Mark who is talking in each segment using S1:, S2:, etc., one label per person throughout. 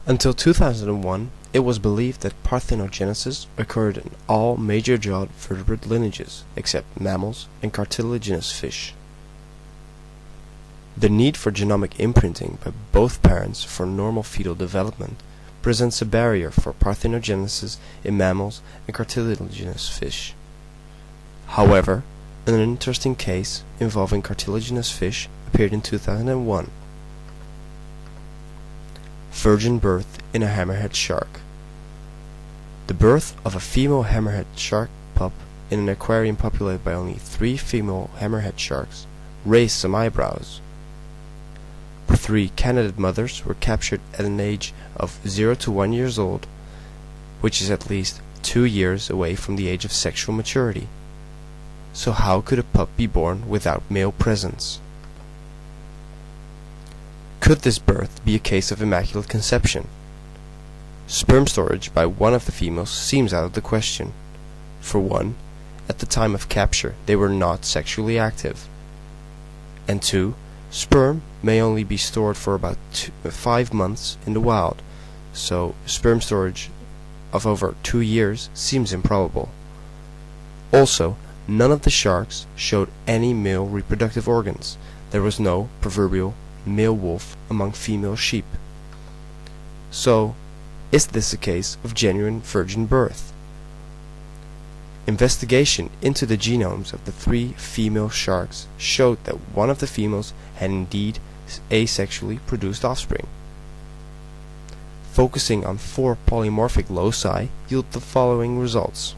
S1: Until 2001, it was believed that parthenogenesis occurred in all major jawed vertebrate lineages except mammals and cartilaginous fish. The need for genomic imprinting by both parents for normal fetal development presents a barrier for parthenogenesis in mammals and cartilaginous fish. However, an interesting case involving cartilaginous fish appeared in 2001. Virgin birth in a hammerhead shark. The birth of a female hammerhead shark pup in an aquarium populated by only 3 female hammerhead sharks raised some eyebrows. The 3 candidate mothers were captured at an age of 0 to 1 years old, which is at least 2 years away from the age of sexual maturity. So how could a pup be born without male presence? Could this birth be a case of immaculate conception? Sperm storage by one of the females seems out of the question. For one, at the time of capture they were not sexually active. And 2, sperm may only be stored for about 5 months in the wild, so sperm storage of over 2 years seems improbable. Also, none of the sharks showed any male reproductive organs. There was no proverbial male wolf among female sheep. So, is this a case of genuine virgin birth? Investigation into the genomes of the 3 female sharks showed that one of the females had indeed asexually produced offspring. Focusing on 4 polymorphic loci yield the following results.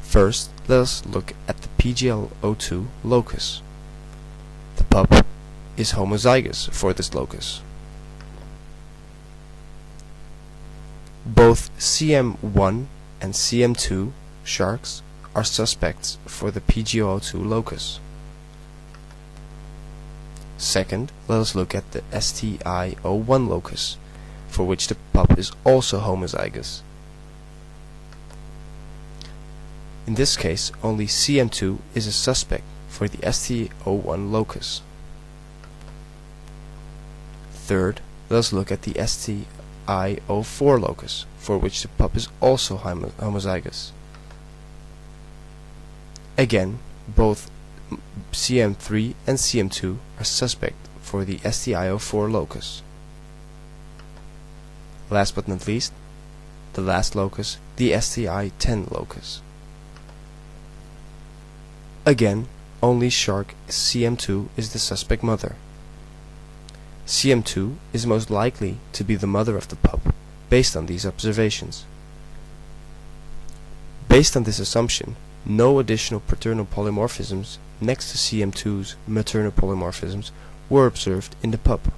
S1: First, let us look at the PGL02 locus. The pup is homozygous for this locus. Both CM1 and CM2 sharks are suspects for the PGL02 locus. Second, let us look at the STI01 locus, for which the pup is also homozygous. In this case, only CM2 is a suspect for the ST01 locus. Third, let us look at the STI04 locus, for which the pup is also homozygous. Again, both CM3 and CM2 are suspect for the STI04 locus. Last but not least, the last locus, the STI10 locus. Again, only shark CM2 is the suspect mother. CM2 is most likely to be the mother of the pup, based on these observations. Based on this assumption, no additional paternal polymorphisms next to CM2's maternal polymorphisms were observed in the pup.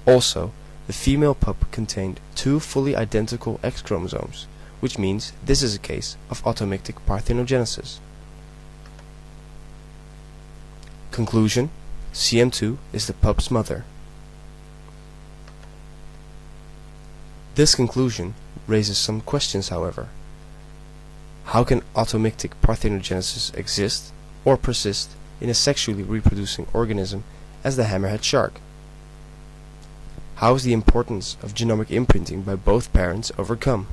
S1: Also, the female pup contained 2 fully identical X chromosomes, which means this is a case of automictic parthenogenesis. Conclusion: CM2 is the pup's mother. This conclusion raises some questions, however. How can automictic parthenogenesis exist or persist in a sexually reproducing organism as the hammerhead shark? How is the importance of genomic imprinting by both parents overcome?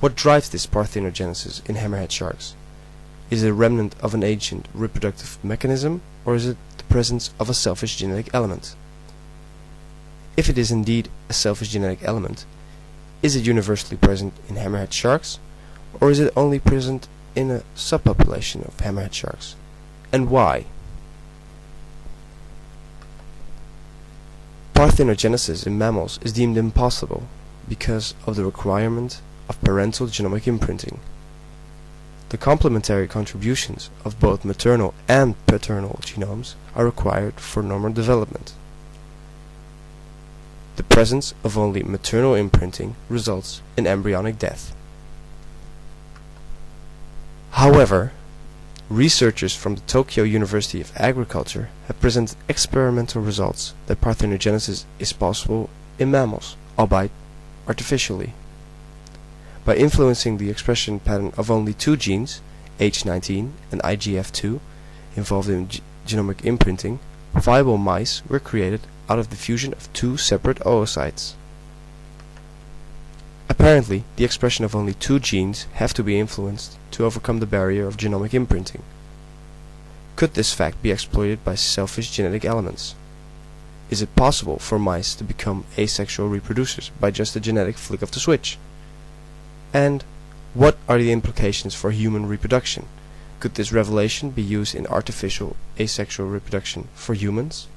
S1: What drives this parthenogenesis in hammerhead sharks? Is it a remnant of an ancient reproductive mechanism, or is it the presence of a selfish genetic element? If it is indeed a selfish genetic element, is it universally present in hammerhead sharks, or is it only present in a subpopulation of hammerhead sharks? And why? Parthenogenesis in mammals is deemed impossible because of the requirement of parental genomic imprinting. The complementary contributions of both maternal and paternal genomes are required for normal development. The presence of only maternal imprinting results in embryonic death. However, researchers from the Tokyo University of Agriculture have presented experimental results that parthenogenesis is possible in mammals, albeit artificially. By influencing the expression pattern of only 2 genes, H19 and IGF2, involved in genomic imprinting, viable mice were created out of the fusion of two separate oocytes. Apparently, the expression of only two genes have to be influenced to overcome the barrier of genomic imprinting. Could this fact be exploited by selfish genetic elements? Is it possible for mice to become asexual reproducers by just a genetic flick of the switch? And what are the implications for human reproduction? Could this revelation be used in artificial asexual reproduction for humans?